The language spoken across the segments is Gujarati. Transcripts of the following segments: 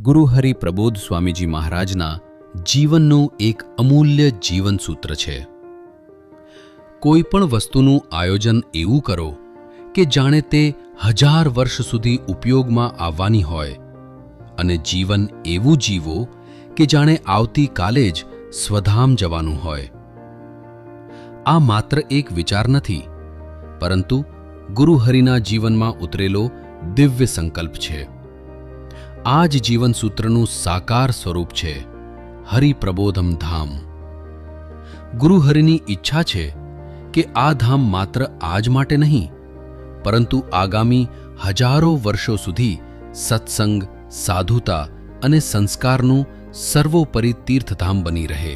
ગુરુ હરિ પ્રબોધ સ્વામીજી મહારાજના જીવનનું એક અમૂલ્ય જીવન સૂત્ર છે. કોઈ પણ વસ્તુનું આયોજન એવું કરો કે જાણે તે 1000 વર્ષ સુધી ઉપયોગમાં આવવાની હોય અને જીવન એવું જીવો કે જાણે આવતીકાલે જ સ્વધામ જવાનું હોય. આ માત્ર એક વિચાર નથી, પરંતુ ગુરુ હરિના જીવનમાં ઉતરેલો દિવ્ય સંકલ્પ છે. આ જ જીવન સૂત્રનું સાકાર સ્વરૂપ છે હરિપ્રબોધમ ધામ. ગુરુ હરિની ઈચ્છા છે કે આ ધામ માત્ર આજ માટે નહીં, પરંતુ આગામી હજારો વર્ષો સુધી સત્સંગ, સાધુતા અને સંસ્કારનું સર્વોપરી તીર્થધામ બની રહે.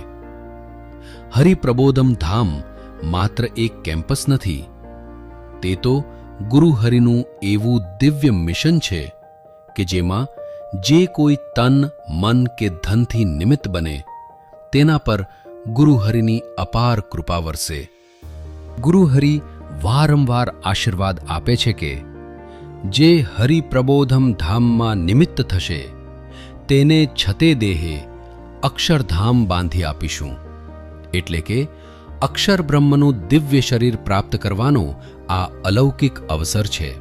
હરિપ્રબોધમ ધામ માત્ર એક કેમ્પસ નથી, તે તો ગુરુ હરિનું એવું દિવ્ય મિશન છે કે જેમાં જે કોઈ તન, મન કે ધનથી નિમિત્ત બને તેના પર ગુરુ હરિની અપાર કૃપા વરસે. ગુરુ હરિ વારંવાર આશીર્વાદ આપે છે કે જે હરિપ્રબોધમ ધામમાં નિમિત્ત થશે તેને છતે દેહે અક્ષરધામ બાંધી આપીશું. એટલે કે અક્ષર બ્રહ્મનું દિવ્ય શરીર પ્રાપ્ત કરવાનો આ અલૌકિક અવસર છે.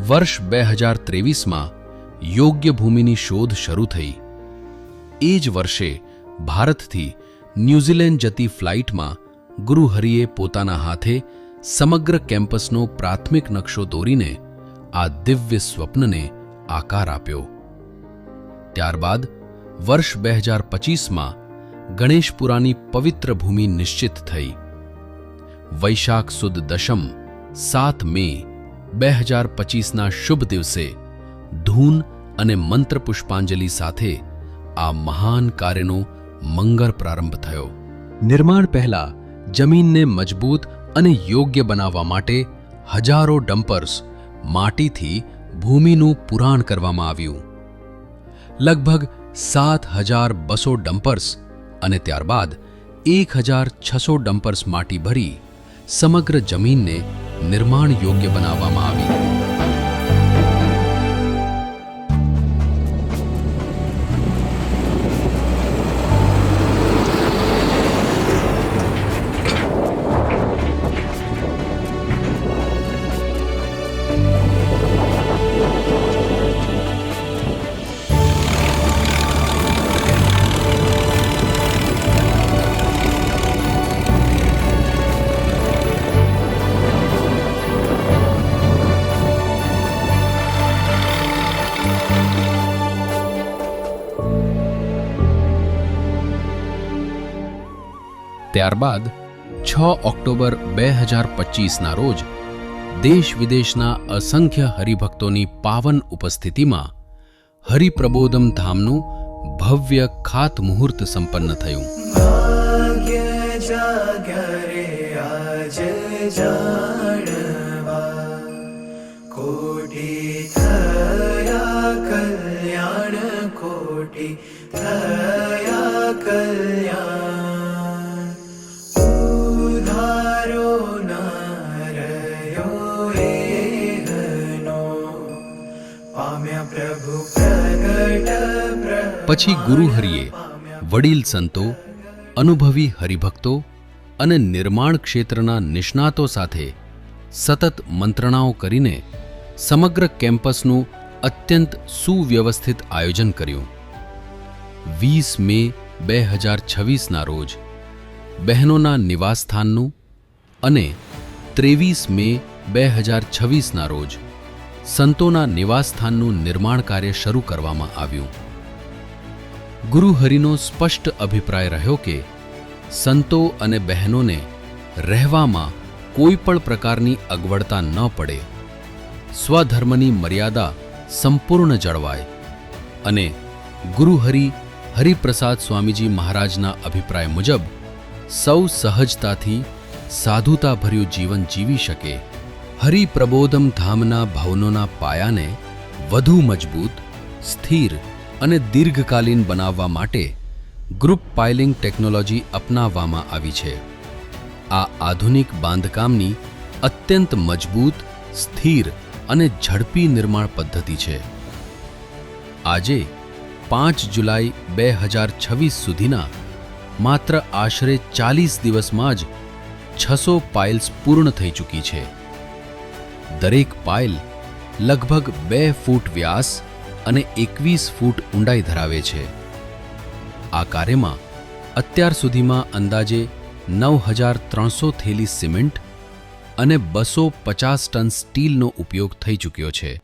વર્ષ 2023માં યોગ્ય ભૂમિની શોધ શરૂ થઈ. એ જ વર્ષે ભારતથી ન્યૂઝીલેન્ડ જતી ફ્લાઇટમાં ગુરુ હરિએ પોતાના હાથે સમગ્ર કેમ્પસનો પ્રાથમિક નકશો દોરીને આ દિવ્ય સ્વપ્નને આકાર આપ્યો. ત્યારબાદ વર્ષ 2025માં ગણેશપુરાની પવિત્ર ભૂમિ નિશ્ચિત થઈ. વૈશાખ સુદ દશમ 7 મે 2025ના શુભ દિવસે ધૂન અને મંત્ર પુષ્પાંજલિ સાથે આ મહાન કાર્યનો મંગળ પ્રારંભ થયો. નિર્માણ પહેલા જમીનને મજબૂત અને યોગ્ય બનાવવા માટે હજારો ડમ્પર્સ માટીથી ભૂમિનું પુરાણ કરવામાં આવ્યું. લગભગ 7200 ડમ્પર્સ અને ત્યારબાદ 1600 ડમ્પર્સ માટી ભરી સમગ્ર જમીનને નિર્માણ યોગ્ય બનાવવામાં આવી. ત્યારબાદ 6 ઓક્ટોબર 2025ના રોજ દેશ વિદેશના અસંખ્ય હરિભક્તોની પાવન ઉપસ્થિતિમાં હરિપ્રબોધમ ધામનું ભવ્ય ખાતમુહૂર્ત સંપન્ન થયું. પછી ગુરુ હરિએ વડીલ સંતો, અનુભવી હરિભક્તો અને નિર્માણ ક્ષેત્રના નિષ્ણાતો સાથે સતત મંત્રણાઓ કરીને સમગ્ર કેમ્પસનું અત્યંત સુવ્યવસ્થિત આયોજન કર્યું. 20 મે 2026ના રોજ બહેનોના નિવાસસ્થાનનું અને 23 મે 2026ના રોજ સંતોના નિવાસસ્થાનનું નિર્માણ કાર્ય શરૂ કરવામાં આવ્યું. ગુરુ હરિનો સ્પષ્ટ અભિપ્રાય રહ્યો કે સંતો અને બહેનોને રહેવામાં કોઈ પણ પ્રકારની અગવડતા ન પડે, સ્વધર્મની મર્યાદા સંપૂર્ણ જળવાય અને ગુરુ હરિપ્રસાદ સ્વામીજી મહારાજના અભિપ્રાય મુજબ સૌ સહજતાથી સાધુતાભર્યું જીવન જીવી શકે. હરિપ્રબોધમ ધામના ભવનોના પાયાને વધુ મજબૂત, સ્થિર અને દીર્ઘકાલીન બનાવવા માટે ગ્રુપ પાઇલિંગ ટેકનોલોજી અપનાવવામાં આવી છે. આ આધુનિક બાંધકામની અત્યંત મજબૂત, સ્થિર અને ઝડપી નિર્માણ પદ્ધતિ છે. આજે 5 જુલાઈ 2026 સુધીના માત્ર આશરે 40 દિવસમાં જ 600 પાઇલ્સ પૂર્ણ થઈ ચૂકી છે. દરેક પાઇલ લગભગ 2 ફૂટ વ્યાસ અને 21 ફૂટ ઊંડાઈ ધરાવે છે. આ કાર્યમાં અત્યાર સુધીમાં અંદાજે 9300 થેલી સિમેન્ટ અને 250 ટન સ્ટીલનો ઉપયોગ થઈ ચૂક્યો છે.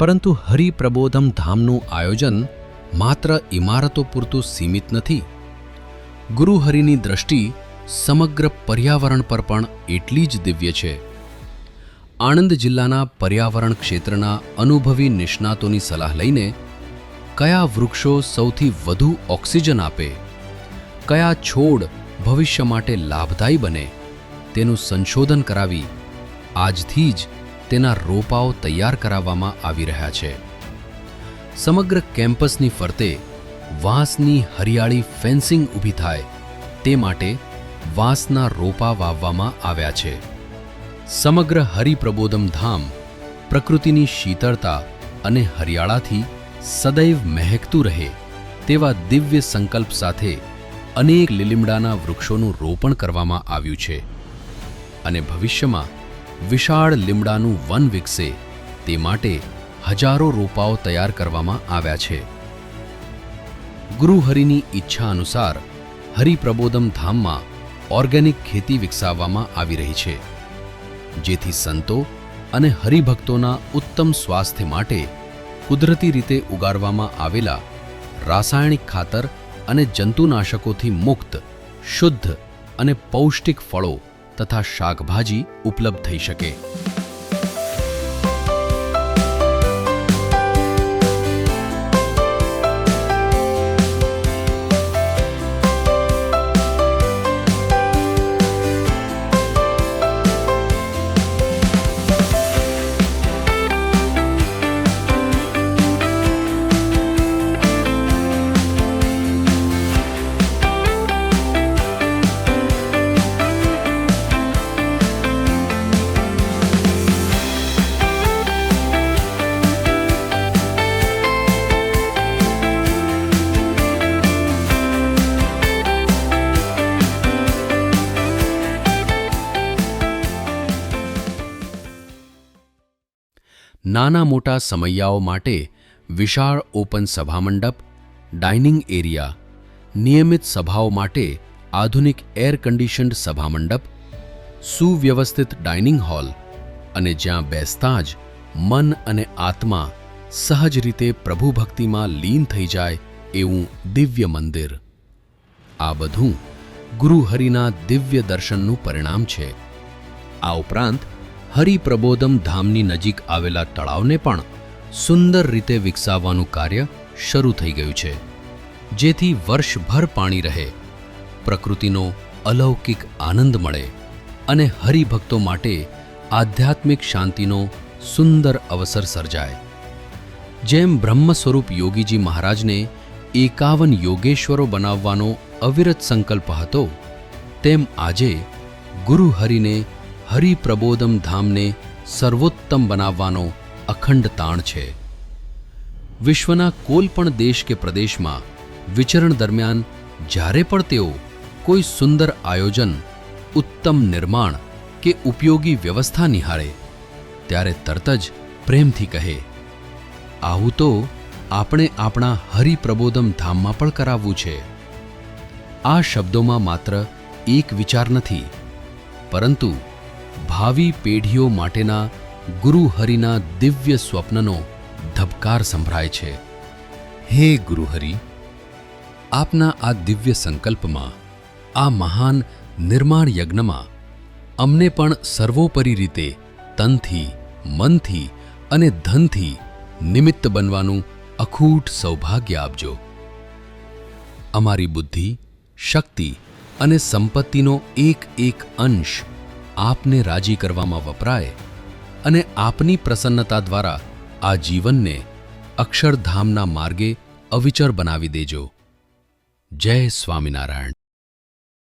પરંતુ હરિપ્રબોધમ ધામનું આયોજન માત્ર ઇમારતો પૂરતું સીમિત નથી. ગુરુહરિની દ્રષ્ટિ સમગ્ર પર્યાવરણ પર પણ એટલી જ દિવ્ય છે. આણંદ જિલ્લાના પર્યાવરણ ક્ષેત્રના અનુભવી નિષ્ણાતોની સલાહ લઈને કયા વૃક્ષો સૌથી વધુ ઓક્સિજન આપે, કયા છોડ ભવિષ્ય માટે લાભદાયી બને, તેનું સંશોધન કરાવી આજથી જ તેના રોપાઓ તૈયાર કરાવવામાં આવી રહ્યા છે. સમગ્ર કેમ્પસની ફરતે વાંસની હરિયાળી ફેન્સિંગ ઊભી થાય તે માટે વાંસના રોપા વાવવામાં આવ્યા છે. સમગ્ર હરિપ્રબોધમ ધામ પ્રકૃતિની શીતળતા અને હરિયાળાથી સદૈવ મહેકતું રહે તેવા દિવ્ય સંકલ્પ સાથે અનેક લીલીમડાના વૃક્ષોનું રોપણ કરવામાં આવ્યું છે અને ભવિષ્યમાં વિશાળ લીમડાનું વન વિકસે તે માટે હજારો રોપાઓ તૈયાર કરવામાં આવ્યા છે. ગુરુહરિની ઈચ્છા અનુસાર હરિપ્રબોધમ ધામમાં ઓર્ગેનિક ખેતી વિકસાવવામાં આવી રહી છે, જેથી સંતો અને હરિભક્તોના ઉત્તમ સ્વાસ્થ્ય માટે કુદરતી રીતે ઉગાડવામાં આવેલા રાસાયણિક ખાતર અને જંતુનાશકોથી મુક્ત શુદ્ધ અને પૌષ્ટિક ફળો તથા શાકભાજી ઉપલબ્ધ થઈ શકે. નાના મોટા સમૈયાઓ માટે વિશાળ ઓપન સભામંડપ, ડાઇનિંગ એરિયા, નિયમિત સભાઓ માટે આધુનિક એર કન્ડિશન્ડ સભામંડપ, સુવ્યવસ્થિત ડાઇનિંગ હોલ અને જ્યાં બેસતાં જ મન અને આત્મા સહજ રીતે પ્રભુ ભક્તિમાં લીન થઈ જાય એવું દિવ્ય મંદિર. આ બધું ગુરુહરિના દિવ્ય દર્શનનું પરિણામ છે. આ ઉપરાંત હરિપ્રબોધમ ધામની નજીક આવેલા તળાવને પણ સુંદર રીતે વિકસાવવાનું કાર્ય શરૂ થઈ ગયું છે, જેથી વર્ષભર પાણી રહે, પ્રકૃતિનો અલૌકિક આનંદ મળે અને હરિભક્તો માટે આધ્યાત્મિક શાંતિનો સુંદર અવસર સર્જાય. જેમ બ્રહ્મ સ્વરૂપ યોગીજી મહારાજને 51 યોગેશ્વરો બનાવવાનો અવિરત સંકલ્પ હતો, તેમ આજે ગુરુહરિને હરિપ્રબોધમ ધામને સર્વોત્તમ બનાવવાનો અખંડ તાણ છે. વિશ્વના કોઈ પણ દેશ કે પ્રદેશમાં વિચરણ દરમિયાન જ્યારે પણ તેઓ કોઈ સુંદર આયોજન, ઉત્તમ નિર્માણ કે ઉપયોગી વ્યવસ્થા નિહાળે, ત્યારે તરત જ પ્રેમથી કહે, આવું તો આપણે આપણા હરિપ્રબોધમ ધામમાં પણ કરાવવું છે. આ શબ્દોમાં માત્ર એક વિચાર નથી, પરંતુ ભાવિ પેઢીઓ માટેના ગુરુહરિના દિવ્ય સ્વપ્નનો ધબકાર સંભળાય છે. હે ગુરુહરિ, આપના આ દિવ્ય સંકલ્પમાં, આ મહાન નિર્માણ યજ્ઞમાં અમને પણ સર્વોપરી રીતે તનથી, મનથી અને ધનથી નિમિત્ત બનવાનું અખૂટ સૌભાગ્ય આપજો. અમારી બુદ્ધિ, શક્તિ અને સંપત્તિનો એક એક અંશ આપને રાજી કરવામાં વપરાય અને આપની પ્રસન્નતા દ્વારા આ જીવનને અક્ષરધામના માર્ગે અવિચર બનાવી દેજો. જય સ્વામિનારાયણ.